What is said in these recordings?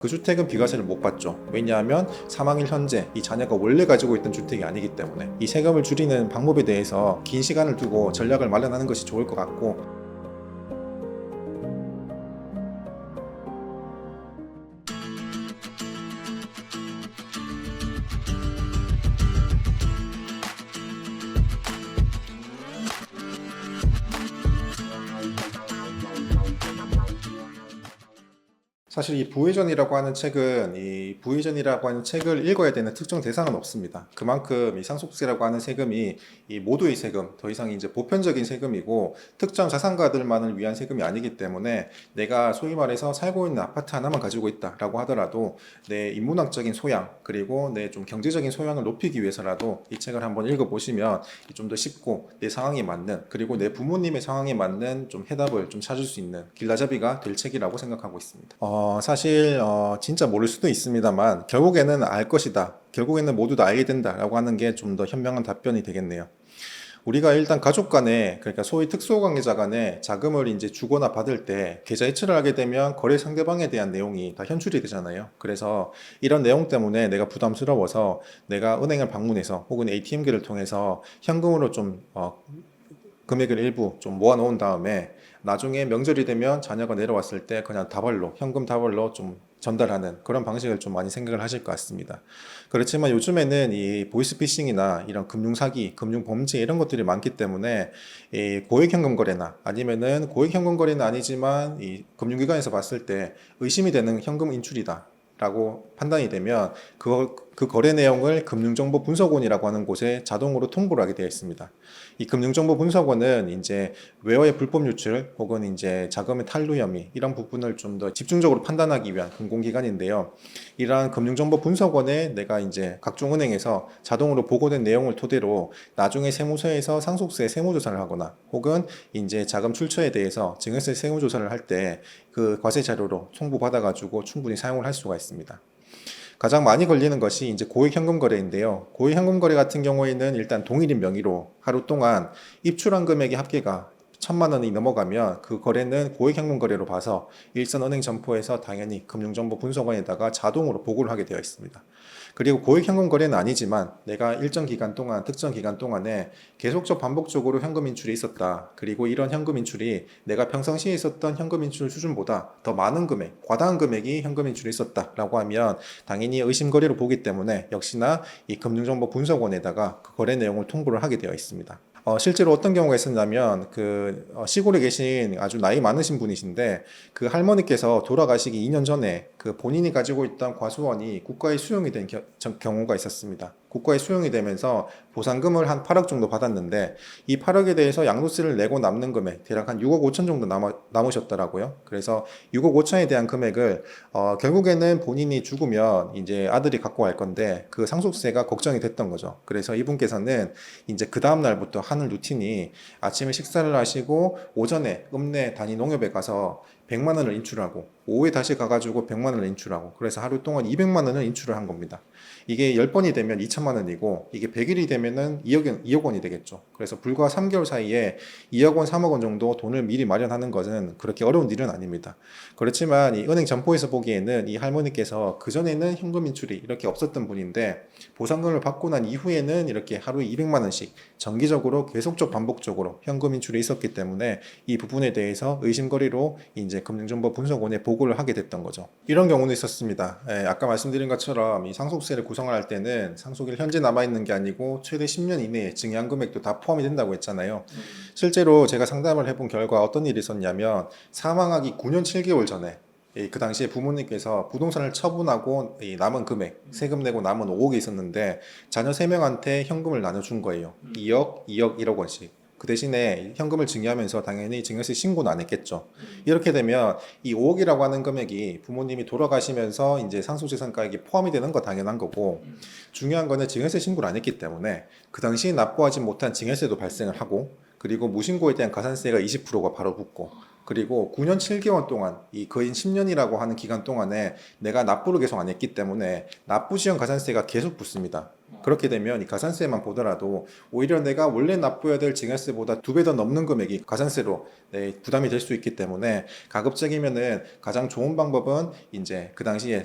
그 주택은 비과세를 못 받죠. 왜냐하면 사망일 현재 이 자녀가 원래 가지고 있던 주택이 아니기 때문에 이 세금을 줄이는 방법에 대해서 긴 시간을 두고 전략을 마련하는 것이 좋을 것 같고, 사실 이 부회전이라고 하는 책을 읽어야 되는 특정 대상은 없습니다. 그만큼 이 상속세라고 하는 세금이 이 모두의 세금, 더 이상 이제 보편적인 세금이고 특정 자산가들만을 위한 세금이 아니기 때문에 내가 소위 말해서 살고 있는 아파트 하나만 가지고 있다라고 하더라도 내 인문학적인 소양, 그리고 내 좀 경제적인 소양을 높이기 위해서라도 이 책을 한번 읽어보시면 좀 더 쉽고 내 상황에 맞는, 그리고 내 부모님의 상황에 맞는 좀 해답을 좀 찾을 수 있는 길라잡이가 될 책이라고 생각하고 있습니다. 사실 진짜 모를 수도 있습니다만 결국에는 알 것이다, 결국에는 모두 다 알게 된다라고 하는 게 좀 더 현명한 답변이 되겠네요. 우리가 일단 가족 간에, 그러니까 소위 특수관계자 간에 자금을 이제 주거나 받을 때 계좌 이체를 하게 되면 거래 상대방에 대한 내용이 다 현출이 되잖아요. 그래서 이런 내용 때문에 내가 부담스러워서 내가 은행을 방문해서 혹은 ATM기를 통해서 현금으로 좀 금액을 일부 좀 모아놓은 다음에 나중에 명절이 되면 자녀가 내려왔을 때 그냥 다발로, 현금 다발로 좀 전달하는 그런 방식을 좀 많이 생각을 하실 것 같습니다. 그렇지만 요즘에는 이 보이스피싱이나 이런 금융사기, 금융범죄 이런 것들이 많기 때문에 이 고액현금 거래나 아니면은 고액현금 거래는 아니지만 이 금융기관에서 봤을 때 의심이 되는 현금 인출이다 라고 판단이 되면 그 거래 내용을 금융정보분석원이라고 하는 곳에 자동으로 통보를 하게 되어 있습니다. 이 금융정보분석원은 이제 외화의 불법 유출 혹은 이제 자금의 탈루 혐의 이런 부분을 좀 더 집중적으로 판단하기 위한 공공기관인데요. 이러한 금융정보분석원에 내가 이제 각종 은행에서 자동으로 보고된 내용을 토대로 나중에 세무서에서 상속세 세무조사를 하거나 혹은 이제 자금 출처에 대해서 증여세 세무조사를 할 때 그 과세 자료로 송부받아가지고 충분히 사용을 할 수가 있습니다. 가장 많이 걸리는 것이 이제 고액 현금 거래인데요. 고액 현금 거래 같은 경우에는 일단 동일인 명의로 하루 동안 입출한 금액의 합계가 1,000만 원이 넘어가면 그 거래는 고액 현금 거래로 봐서 일선은행 점포에서 당연히 금융정보분석원에다가 자동으로 보고를 하게 되어 있습니다. 그리고 고액 현금 거래는 아니지만 내가 일정 기간 동안, 특정 기간 동안에 계속적 반복적으로 현금 인출이 있었다. 그리고 이런 현금 인출이 내가 평상시에 있었던 현금 인출 수준보다 더 많은 금액, 과다한 금액이 현금 인출이 있었다라고 하면 당연히 의심거래로 보기 때문에 역시나 이 금융정보분석원에다가 그 거래 내용을 통보를 하게 되어 있습니다. 실제로 어떤 경우가 있었냐면 시골에 계신 아주 나이 많으신 분이신데 그 할머니께서 돌아가시기 2년 전에 그 본인이 가지고 있던 과수원이 국가에 수용이 된 경우가 있었습니다. 국가에 수용이 되면서 보상금을 한 8억 정도 받았는데 이 8억에 대해서 양도세를 내고 남는 금액 대략 한 6억 5천 정도 남으셨더라고요. 그래서 6억 5천에 대한 금액을 결국에는 본인이 죽으면 이제 아들이 갖고 갈 건데 그 상속세가 걱정이 됐던 거죠. 그래서 이분께서는 이제 그 다음 날부터 하는 루틴이 아침에 식사를 하시고 오전에 읍내 단위 농협에 가서 100만 원을 인출하고 오후에 다시 가가지고 100만 원을 인출하고, 그래서 하루 동안 200만 원을 인출을 한 겁니다. 이게 10번이 되면 2천만 원이고 이게 100일이 되면은 2억 원이 되겠죠. 그래서 불과 3개월 사이에 2억 원, 3억 원 정도 돈을 미리 마련하는 것은 그렇게 어려운 일은 아닙니다. 그렇지만 이 은행 점포에서 보기에는 이 할머니께서 그전에는 현금 인출이 이렇게 없었던 분인데 보상금을 받고 난 이후에는 이렇게 하루에 200만 원씩 정기적으로 계속적 반복적으로 현금 인출이 있었기 때문에 이 부분에 대해서 의심거리로 이제 금융정보분석원에 보고를 하게 됐던 거죠. 이런 경우는 있었습니다. 아까 말씀드린 것처럼 이 상속세를 구성을 할 때는 상속일 현재 남아있는 게 아니고 최대 10년 이내에 증여한 금액도 다 포함이 된다고 했잖아요. 실제로 제가 상담을 해본 결과 어떤 일이 있었냐면 사망하기 9년 7개월 전에 그 당시에 부모님께서 부동산을 처분하고 이 남은 금액, 세금 내고 남은 5억이 있었는데 자녀 3명한테 현금을 나눠준 거예요. 2억, 2억, 1억 원씩. 그 대신에 현금을 증여하면서 당연히 증여세 신고는 안 했겠죠. 이렇게 되면 이 5억이라고 하는 금액이 부모님이 돌아가시면서 이제 상속재산가액이 포함이 되는 거 당연한 거고, 중요한 거는 증여세 신고를 안 했기 때문에 그 당시에 납부하지 못한 증여세도 발생을 하고, 그리고 무신고에 대한 가산세가 20%가 바로 붙고, 그리고 9년 7개월 동안 이 거의 10년이라고 하는 기간 동안에 내가 납부를 계속 안 했기 때문에 납부지연 가산세가 계속 붙습니다. 그렇게 되면 이 가산세만 보더라도 오히려 내가 원래 납부해야 될 증여세보다 2배 더 넘는 금액이 가산세로 부담이 될 수 있기 때문에 가급적이면은 가장 좋은 방법은 이제 그 당시에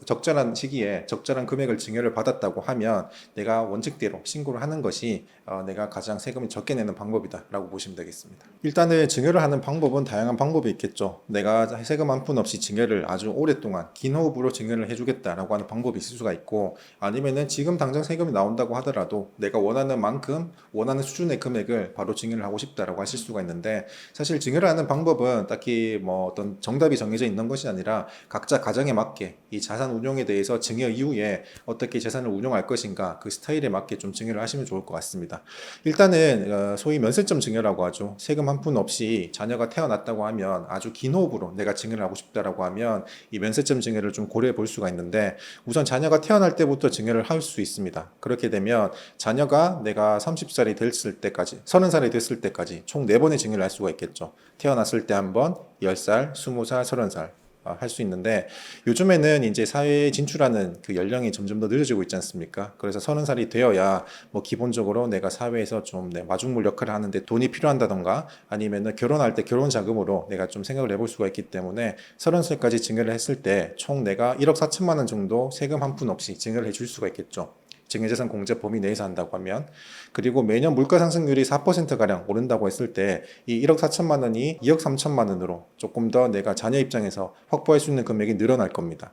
적절한 시기에 적절한 금액을 증여를 받았다고 하면 내가 원칙대로 신고를 하는 것이 내가 가장 세금이 적게 내는 방법이다라고 보시면 되겠습니다. 일단은 증여를 하는 방법은 다양한 방법이 있겠죠. 내가 세금 한 푼 없이 증여를 아주 오랫동안 긴 호흡으로 증여를 해주겠다라고 하는 방법이 있을 수가 있고, 아니면은 지금 당장 세금이 나온다고 하더라도 내가 원하는 만큼 원하는 수준의 금액을 바로 증여를 하고 싶다라고 하실 수가 있는데, 사실 증여를 하는 방법은 딱히 뭐 어떤 정답이 정해져 있는 것이 아니라 각자 가정에 맞게 이 자산 운용에 대해서 증여 이후에 어떻게 재산을 운용할 것인가 그 스타일에 맞게 좀 증여를 하시면 좋을 것 같습니다. 일단은 소위 면세점 증여라고 하죠. 세금 한 푼 없이 자녀가 태어났다고 하면 아주 긴 호흡으로 내가 증여를 하고 싶다라고 하면 이 면세점 증여를 좀 고려해 볼 수가 있는데, 우선 자녀가 태어날 때부터 증여를 할 수 있습니다. 그렇게 되면 자녀가 내가 30살이 됐을 때까지 30살이 됐을 때까지 총 4번의 증여를 할 수가 있겠죠. 태어났을 때 한 번, 10살, 20살, 30살 할 수 있는데, 요즘에는 이제 사회에 진출하는 그 연령이 점점 더 늦어지고 있지 않습니까? 그래서 30살이 되어야 뭐 기본적으로 내가 사회에서 좀 마중물 역할을 하는데 돈이 필요한다던가 아니면은 결혼할 때 결혼 자금으로 내가 좀 생각을 해볼 수가 있기 때문에 30살까지 증여를 했을 때 총 내가 1억 4천만 원 정도 세금 한 푼 없이 증여를 해줄 수가 있겠죠. 증여재산 공제 범위 내에서 한다고 하면. 그리고 매년 물가 상승률이 4%가량 오른다고 했을 때 이 1억 4천만 원이 2억 3천만 원으로 조금 더 내가 자녀 입장에서 확보할 수 있는 금액이 늘어날 겁니다.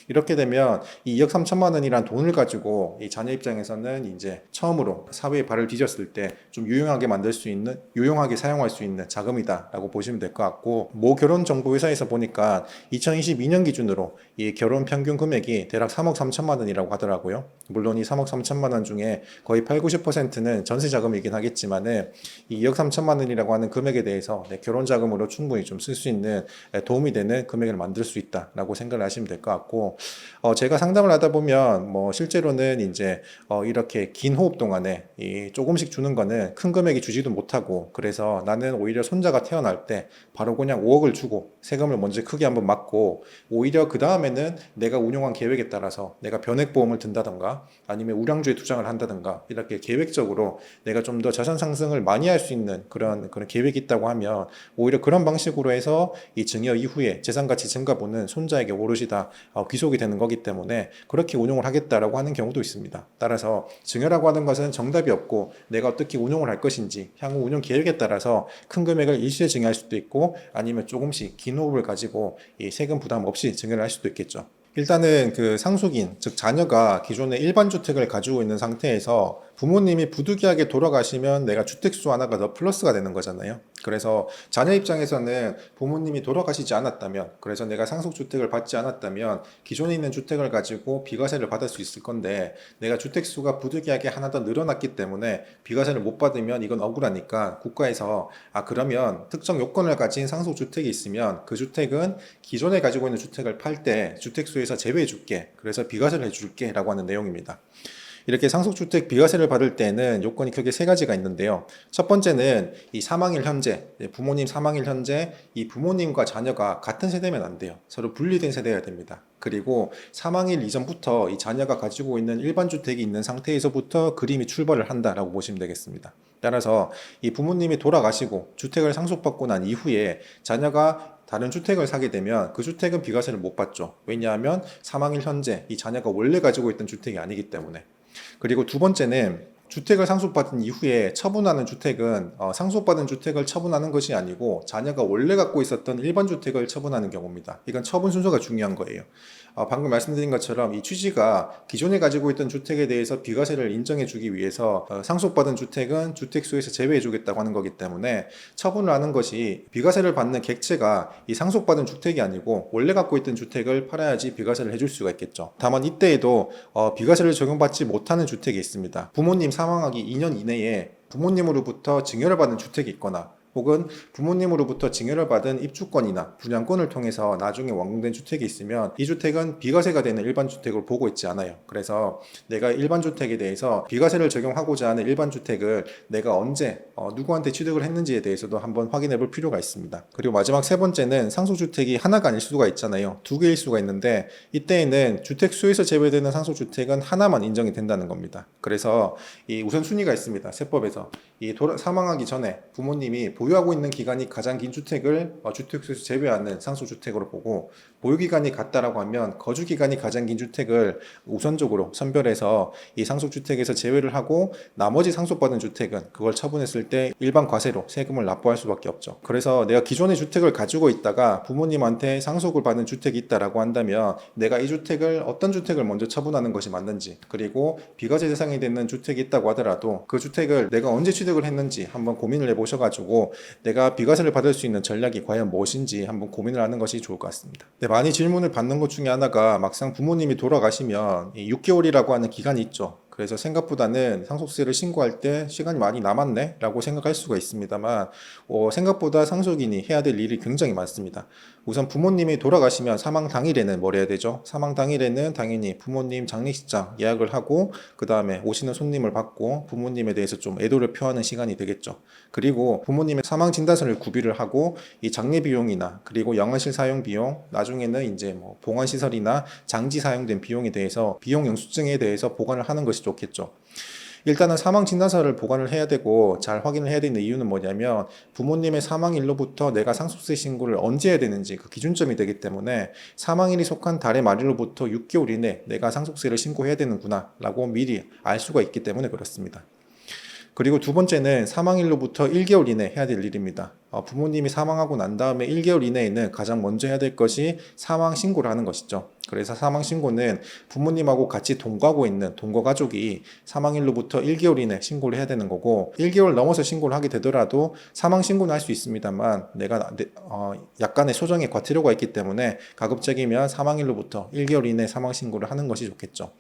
이렇게 되면 이 2억 3천만 원이란 돈을 가지고 이 자녀 입장에서는 이제 처음으로 사회에 발을 디뎠을 때 좀 유용하게 만들 수 있는, 유용하게 사용할 수 있는 자금이다라고 보시면 될 것 같고, 모 결혼정보회사에서 보니까 2022년 기준으로 이 결혼 평균 금액이 대략 3억 3천만 원이라고 하더라고요. 물론 이 3억 3천만 원 중에 거의 8, 90%는 전세 자금이긴 하겠지만은 이 2억 3천만 원이라고 하는 금액에 대해서 내 결혼 자금으로 충분히 좀 쓸 수 있는 도움이 되는 금액을 만들 수 있다라고 생각을 하시면 될 것 같고, 제가 상담을 하다 보면 뭐 실제로는 이제 이렇게 긴 호흡 동안에 이 조금씩 주는 거는 큰 금액이 주지도 못하고, 그래서 나는 오히려 손자가 태어날 때 바로 그냥 5억을 주고 세금을 먼저 크게 한번 맞고, 오히려 그 다음에는 내가 운용한 계획에 따라서 내가 변액보험을 든다던가 아니면 우량주에 투자를 한다던가 이렇게 계획적으로 내가 좀 더 자산 상승을 많이 할 수 있는 그런 계획이 있다고 하면 오히려 그런 방식으로 해서 이 증여 이후에 재산가치 증가분은 손자에게 오롯이 다 귀속이 되는 거기 때문에 그렇게 운용을 하겠다라고 하는 경우도 있습니다. 따라서 증여라고 하는 것은 정답이 없고, 내가 어떻게 운용을 할 것인지 향후 운용 계획에 따라서 큰 금액을 일시에 증여할 수도 있고, 아니면 조금씩 긴 호흡을 가지고 이 세금 부담 없이 증여를 할 수도 있겠죠. 일단은 그 상속인, 즉 자녀가 기존에 일반 주택을 가지고 있는 상태에서 부모님이 부득이하게 돌아가시면 내가 주택수 하나가 더 플러스가 되는 거잖아요. 그래서 자녀 입장에서는 부모님이 돌아가시지 않았다면, 그래서 내가 상속주택을 받지 않았다면 기존에 있는 주택을 가지고 비과세를 받을 수 있을 건데, 내가 주택수가 부득이하게 하나 더 늘어났기 때문에 비과세를 못 받으면 이건 억울하니까 국가에서 그러면 특정 요건을 가진 상속주택이 있으면 그 주택은 기존에 가지고 있는 주택을 팔 때 주택수에서 제외해 줄게, 그래서 비과세를 해줄게 라고 하는 내용입니다. 이렇게 상속주택 비과세를 받을 때는 요건이 크게 3가지가 있는데요. 첫 번째는 이 사망일 현재, 부모님 사망일 현재 이 부모님과 자녀가 같은 세대면 안 돼요. 서로 분리된 세대여야 됩니다. 그리고 사망일 이전부터 이 자녀가 가지고 있는 일반 주택이 있는 상태에서부터 그림이 출발을 한다라고 보시면 되겠습니다. 따라서 이 부모님이 돌아가시고 주택을 상속받고 난 이후에 자녀가 다른 주택을 사게 되면 그 주택은 비과세를 못 받죠. 왜냐하면 사망일 현재 이 자녀가 원래 가지고 있던 주택이 아니기 때문에. 그리고 두 번째는 주택을 상속받은 이후에 처분하는 주택은 상속받은 주택을 처분하는 것이 아니고 자녀가 원래 갖고 있었던 일반 주택을 처분하는 경우입니다. 이건 처분 순서가 중요한 거예요. 방금 말씀드린 것처럼 이 취지가 기존에 가지고 있던 주택에 대해서 비과세를 인정해 주기 위해서 상속받은 주택은 주택수에서 제외해 주겠다고 하는 거기 때문에 처분을 하는 것이 비과세를 받는 객체가 이 상속받은 주택이 아니고 원래 갖고 있던 주택을 팔아야지 비과세를 해줄 수가 있겠죠. 다만 이때에도 비과세를 적용받지 못하는 주택이 있습니다. 부모님 사망하기 2년 이내에 부모님으로부터 증여를 받은 주택이 있거나, 혹은 부모님으로부터 증여를 받은 입주권이나 분양권을 통해서 나중에 완공된 주택이 있으면 이 주택은 비과세가 되는 일반 주택으로 보고 있지 않아요. 그래서 내가 일반 주택에 대해서 비과세를 적용하고자 하는 일반 주택을 내가 언제 누구한테 취득을 했는지에 대해서도 한번 확인해 볼 필요가 있습니다. 그리고 마지막 세 번째는 상속주택이 하나가 아닐 수가 있잖아요. 두 개일 수가 있는데 이때에는 주택수에서 제외되는 상속주택은 하나만 인정이 된다는 겁니다. 그래서 이 우선순위가 있습니다. 세법에서 사망하기 전에 부모님이 보유하고 있는 기간이 가장 긴 주택을 주택수에서 제외하는 상속주택으로 보고, 보유기간이 같다라고 하면 거주기간이 가장 긴 주택을 우선적으로 선별해서 이 상속주택에서 제외를 하고 나머지 상속받은 주택은 그걸 처분했을 때 일반 과세로 세금을 납부할 수밖에 없죠. 그래서 내가 기존의 주택을 가지고 있다가 부모님한테 상속을 받은 주택이 있다라고 한다면 내가 이 주택을 어떤 주택을 먼저 처분하는 것이 맞는지, 그리고 비과세 대상이 되는 주택이 있다고 하더라도 그 주택을 내가 언제 취득을 했는지 한번 고민을 해보셔가지고 내가 비과세를 받을 수 있는 전략이 과연 무엇인지 한번 고민을 하는 것이 좋을 것 같습니다. 네, 많이 질문을 받는 것 중에 하나가 막상 부모님이 돌아가시면 6개월이라고 하는 기간이 있죠. 그래서 생각보다는 상속세를 신고할 때 시간이 많이 남았네 라고 생각할 수가 있습니다만 생각보다 상속인이 해야 될 일이 굉장히 많습니다. 우선 부모님이 돌아가시면 사망 당일에는 뭘 해야 되죠? 사망 당일에는 당연히 부모님 장례식장 예약을 하고 그 다음에 오시는 손님을 받고 부모님에 대해서 좀 애도를 표하는 시간이 되겠죠. 그리고 부모님의 사망 진단서를 구비를 하고 이 장례 비용이나 그리고 영안실 사용 비용, 나중에는 이제 뭐 봉안 시설이나 장지 사용된 비용에 대해서 비용 영수증에 대해서 보관을 하는 것이 좋겠죠. 일단은 사망 진단서를 보관을 해야 되고 잘 확인을 해야 되는 이유는 뭐냐면 부모님의 사망일로부터 내가 상속세 신고를 언제 해야 되는지 그 기준점이 되기 때문에 사망일이 속한 달의 말일로부터 6개월 이내 내가 상속세를 신고해야 되는구나 라고 미리 알 수가 있기 때문에 그렇습니다. 그리고 두 번째는 사망일로부터 1개월 이내 해야 될 일입니다. 부모님이 사망하고 난 다음에 1개월 이내에는 가장 먼저 해야 될 것이 사망 신고를 하는 것이죠. 그래서 사망 신고는 부모님하고 같이 동거하고 있는 동거 가족이 사망일로부터 1개월 이내 신고를 해야 되는 거고, 1개월 넘어서 신고를 하게 되더라도 사망 신고는 할 수 있습니다만 내가 약간의 소정의 과태료가 있기 때문에 가급적이면 사망일로부터 1개월 이내 사망 신고를 하는 것이 좋겠죠.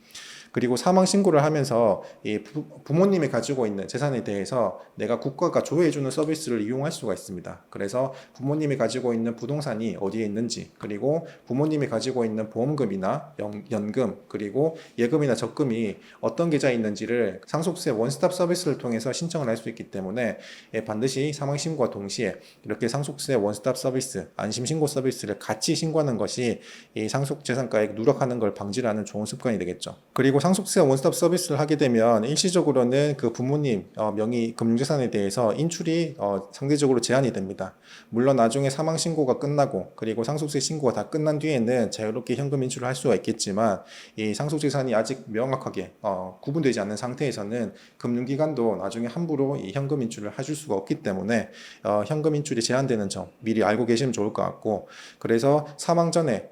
그리고 사망 신고를 하면서 이 부모님이 가지고 있는 재산에 대해서 내가 국가가 조회해주는 서비스를 이용할 수가 있습니다. 그래서 부모님이 가지고 있는 부동산이 어디에 있는지, 그리고 부모님이 가지고 있는 보험금이나 연금, 그리고 예금이나 적금이 어떤 계좌에 있는지를 상속세 원스톱 서비스를 통해서 신청을 할 수 있기 때문에 반드시 사망 신고와 동시에 이렇게 상속세 원스톱 서비스, 안심 신고 서비스를 같이 신고하는 것이 이 상속 재산가액 누락하는 걸 방지하는 좋은 습관이 되겠죠. 그리고 상속세 원스톱 서비스를 하게 되면 일시적으로는 그 부모님 명의 금융재산에 대해서 인출이 상대적으로 제한이 됩니다. 물론 나중에 사망 신고가 끝나고 그리고 상속세 신고가 다 끝난 뒤에는 자유롭게 현금 인출을 할 수가 있겠지만 이 상속재산이 아직 명확하게 구분되지 않는 상태에서는 금융기관도 나중에 함부로 이 현금 인출을 해줄 수가 없기 때문에 현금 인출이 제한되는 점 미리 알고 계시면 좋을 것 같고, 그래서 사망 전에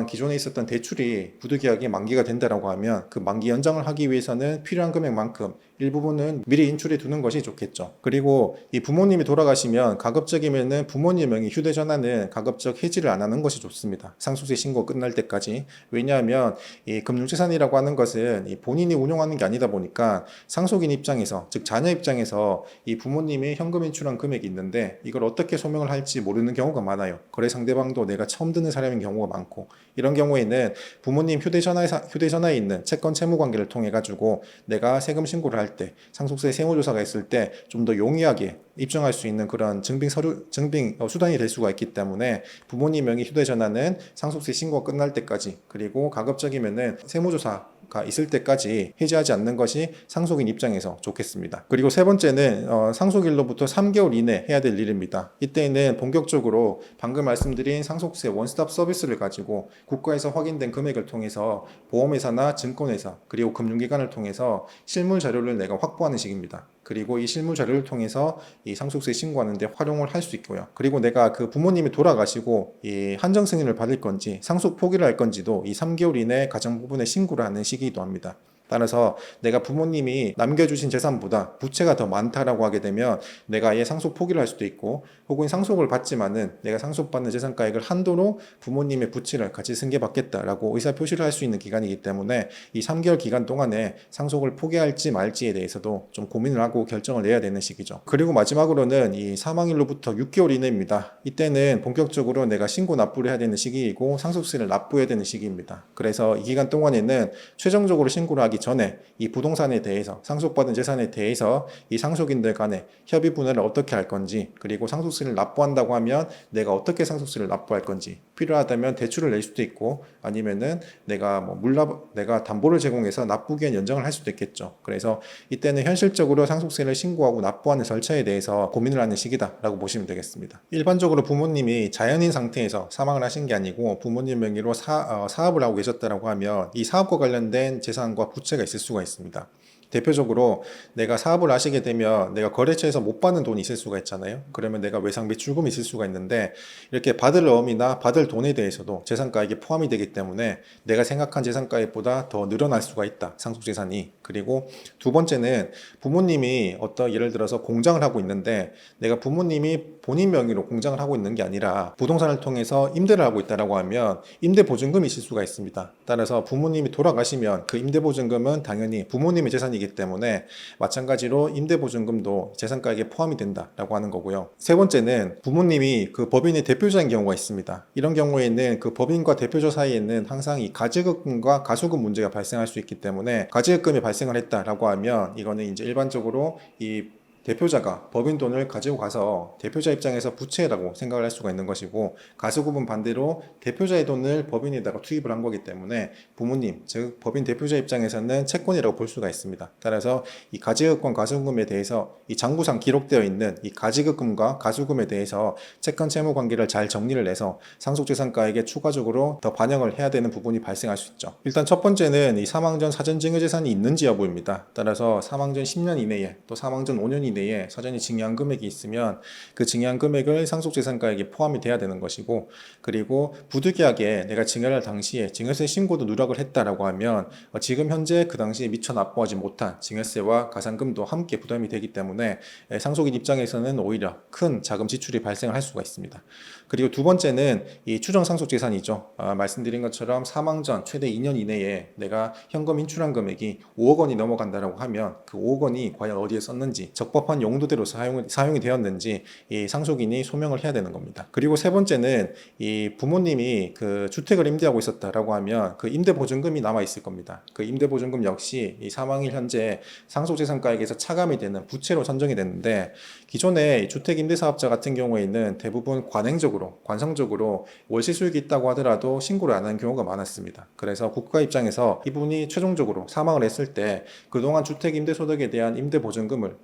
기존에 있었던 대출이 부득이하게 만기가 된다라고 하면 그 만기 연장을 하기 위해서는 필요한 금액만큼 일부분은 미리 인출해 두는 것이 좋겠죠. 그리고 이 부모님이 돌아가시면 가급적이면은 부모님 명의 휴대전화는 가급적 해지를 안 하는 것이 좋습니다. 상속세 신고 끝날 때까지. 왜냐하면 이 금융재산이라고 하는 것은 이 본인이 운용하는 게 아니다 보니까 상속인 입장에서, 즉 자녀 입장에서 이 부모님이 현금 인출한 금액이 있는데 이걸 어떻게 소명을 할지 모르는 경우가 많아요. 거래 상대방도 내가 처음 듣는 사람인 경우가 많고, 이런 경우에는 부모님 휴대전화에 있는 채권 채무 관계를 통해 가지고 내가 세금 신고를 할 때, 상속세 세무조사가 있을 때 좀 더 용이하게 입증할 수 있는 그런 증빙 수단이 될 수가 있기 때문에 부모님 명의 휴대전화는 상속세 신고가 끝날 때까지, 그리고 가급적이면은 세무조사가 있을 때까지 해지하지 않는 것이 상속인 입장에서 좋겠습니다. 그리고 세 번째는 상속일로부터 3개월 이내 해야 될 일입니다. 이때는 본격적으로 방금 말씀드린 상속세 원스톱 서비스를 가지고 국가에서 확인된 금액을 통해서 보험회사나 증권회사 그리고 금융기관을 통해서 실물 자료를 내가 확보하는 식입니다. 그리고 이 실물 자료를 통해서 이 상속세 신고하는 데 활용을 할 수 있고요. 그리고 내가 그 부모님이 돌아가시고 이 한정 승인을 받을 건지 상속 포기를 할 건지도 이 3개월 이내 가정 부분에 신고를 하는 시기이기도 합니다. 따라서 내가 부모님이 남겨주신 재산보다 부채가 더 많다라고 하게 되면 내가 아예 상속 포기를 할 수도 있고, 혹은 상속을 받지만은 내가 상속받는 재산가액을 한도로 부모님의 부채를 같이 승계받겠다라고 의사표시를 할 수 있는 기간이기 때문에 이 3개월 기간 동안에 상속을 포기할지 말지에 대해서도 좀 고민을 하고 결정을 내야 되는 시기죠. 그리고 마지막으로는 이 사망일로부터 6개월 이내입니다. 이때는 본격적으로 내가 신고 납부를 해야 되는 시기이고 상속세를 납부해야 되는 시기입니다. 그래서 이 기간 동안에는 최종적으로 신고를 하기 전에 이 부동산에 대해서, 상속받은 재산에 대해서 이 상속인들 간에 협의 분할을 어떻게 할 건지, 그리고 상속세를 납부한다고 하면 내가 어떻게 상속세를 납부할 건지, 필요하다면 대출을 낼 수도 있고 아니면은 내가 담보를 제공해서 납부기한 연장을 할 수도 있겠죠. 그래서 이때는 현실적으로 상속세를 신고하고 납부하는 절차에 대해서 고민을 하는 시기다라고 보시면 되겠습니다. 일반적으로 부모님이 자연인 상태에서 사망을 하신 게 아니고 부모님 명의로 사업을 하고 계셨다라고 하면 이 사업과 관련된 재산과 부채가 있을 수가 있습니다. 대표적으로 내가 사업을 하시게 되면 내가 거래처에서 못 받는 돈이 있을 수가 있잖아요. 그러면 내가 외상 매출금이 있을 수가 있는데, 이렇게 받을 어음이나 받을 돈에 대해서도 재산가액에 포함이 되기 때문에 내가 생각한 재산가액보다 더 늘어날 수가 있다, 상속재산이. 그리고 두 번째는 부모님이 예를 들어서 공장을 하고 있는데 내가 부모님이 본인 명의로 공장을 하고 있는 게 아니라 부동산을 통해서 임대를 하고 있다라고 하면 임대보증금이 있을 수가 있습니다. 따라서 부모님이 돌아가시면 그 임대보증금은 당연히 부모님의 재산이기 때문에 마찬가지로 임대보증금도 재산가액에 포함이 된다라고 하는 거고요. 세 번째는 부모님이 그 법인의 대표자인 경우가 있습니다. 이런 경우에는 그 법인과 대표자 사이에는 항상 이 가지급금과 가수급 문제가 발생할 수 있기 때문에, 가지급금이 발생을 했다라고 하면 이거는 이제 일반적으로 이 대표자가 법인 돈을 가지고 가서 대표자 입장에서 부채라고 생각을 할 수가 있는 것이고, 가수급은 반대로 대표자의 돈을 법인에다가 투입을 한 거기 때문에 부모님, 즉 법인 대표자 입장에서는 채권이라고 볼 수가 있습니다. 따라서 이 가지급권 가수급금에 대해서 이 장부상 기록되어 있는 이 가지급금과 가수급금에 대해서 채권 채무 관계를 잘 정리를 해서 상속재산가액에 추가적으로 더 반영을 해야 되는 부분이 발생할 수 있죠. 일단 첫 번째는 이 사망 전 사전 증여재산이 있는지 여부입니다. 따라서 사망 전 10년 이내에 또 사망 전 5년 이내에 사전에 증여한 금액이 있으면 그 증여한 금액을 상속재산가액에 포함이 돼야 되는 것이고, 그리고 부득이하게 내가 증여할 당시에 증여세 신고도 누락을 했다라고 하면 지금 현재 그 당시에 미처 납부하지 못한 증여세와 가산금도 함께 부담이 되기 때문에 상속인 입장에서는 오히려 큰 자금 지출이 발생할 수가 있습니다. 그리고 두 번째는 이 추정 상속재산이죠. 말씀드린 것처럼 사망 전 최대 2년 이내에 내가 현금 인출한 금액이 5억 원이 넘어간다라고 하면 그 5억 원이 과연 어디에 썼는지, 적법한 용도대로 사용이 되었는지 이 상속인이 소명을 해야 되는 겁니다. 그리고 세 번째는 이 부모님이 그 주택을 임대하고 있었다라고 하면 그 임대보증금이 남아 있을 겁니다. 그 임대보증금 역시 이 사망일 현재 상속재산가액에서 차감이 되는 부채로 산정이 되는데, 기존에 주택임대사업자 같은 경우에는 대부분 관성적으로 월세 수익이 있다고 하더라도 신고를 안 하는 경우가 많았습니다. 그래서 국가 입장에서 이분이 최종적으로 사망을 했을 때 그동안 주택임대소득에 대한 임대보증금을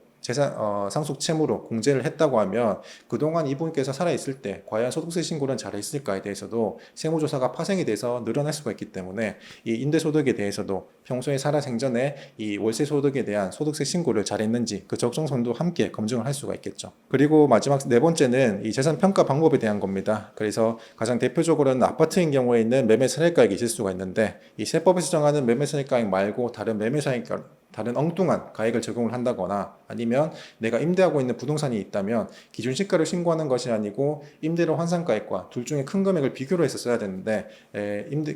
상속 채무로 공제를 했다고 하면 그동안 이분께서 살아있을 때 과연 소득세 신고를 잘했을까에 대해서도 세무조사가 파생이 돼서 늘어날 수가 있기 때문에 이 임대소득에 대해서도 평소에 살아생전에 이 월세소득에 대한 소득세 신고를 잘했는지 그 적정선도 함께 검증을 할 수가 있겠죠. 그리고 마지막 네 번째는 이 재산평가 방법에 대한 겁니다. 그래서 가장 대표적으로는 아파트인 경우에는 매매세액가액이 있을 수가 있는데, 이 세법에서 정하는 매매세액가액 말고 다른 엉뚱한 가액을 적용을 한다거나, 아니면 내가 임대하고 있는 부동산이 있다면 기준 시가를 신고하는 것이 아니고 임대료 환산가액과 둘 중에 큰 금액을 비교로 해서 써야 되는데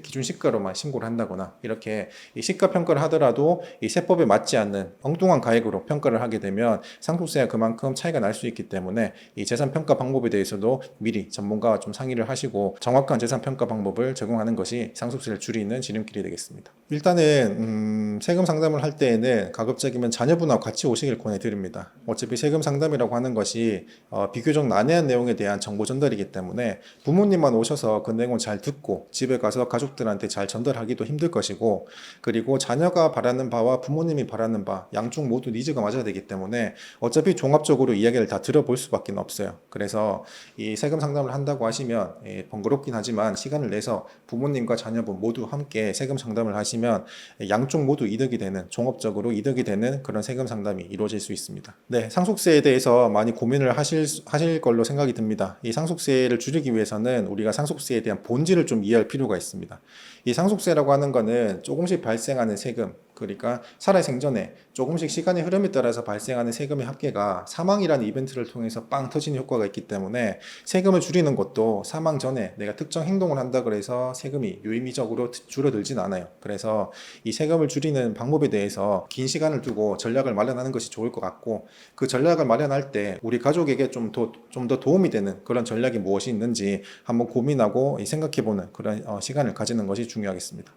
기준 시가로만 신고를 한다거나, 이렇게 이 시가 평가를 하더라도 이 세법에 맞지 않는 엉뚱한 가액으로 평가를 하게 되면 상속세가 그만큼 차이가 날 수 있기 때문에 이 재산 평가 방법에 대해서도 미리 전문가와 좀 상의를 하시고 정확한 재산 평가 방법을 적용하는 것이 상속세를 줄이는 지름길이 되겠습니다. 일단은 세금 상담을 할 때에는 가급적이면 자녀분하고 같이 오시길 권해드립니다. 어차피 세금 상담이라고 하는 것이 비교적 난해한 내용에 대한 정보 전달이기 때문에 부모님만 오셔서 그 내용을 잘 듣고 집에 가서 가족들한테 잘 전달하기도 힘들 것이고, 그리고 자녀가 바라는 바와 부모님이 바라는 바 양쪽 모두 니즈가 맞아야 되기 때문에 어차피 종합적으로 이야기를 다 들어볼 수밖에 없어요. 그래서 이 세금 상담을 한다고 하시면 번거롭긴 하지만 시간을 내서 부모님과 자녀분 모두 함께 세금 상담을 하시면 양쪽 모두 이득이 되는, 종합적으로 이득이 되는 그런 세금 상담이 이루어질 수 있습니다. 네, 상속세에 대해서 많이 고민을 하실 걸로 생각이 듭니다. 이 상속세를 줄이기 위해서는 우리가 상속세에 대한 본질을 좀 이해할 필요가 있습니다. 이 상속세라고 하는 거는 조금씩 발생하는 세금, 그러니까 살아생전에 조금씩 시간의 흐름에 따라서 발생하는 세금의 합계가 사망이라는 이벤트를 통해서 빵 터지는 효과가 있기 때문에 세금을 줄이는 것도 사망 전에 내가 특정 행동을 한다 그래서 세금이 유의미적으로 줄어들진 않아요. 그래서 이 세금을 줄이는 방법에 대해서 긴 시간을 두고 전략을 마련하는 것이 좋을 것 같고, 그 전략을 마련할 때 우리 가족에게 좀 더 도움이 되는 그런 전략이 무엇이 있는지 한번 고민하고 생각해보는 그런 시간을 가지는 것이 중요하겠습니다.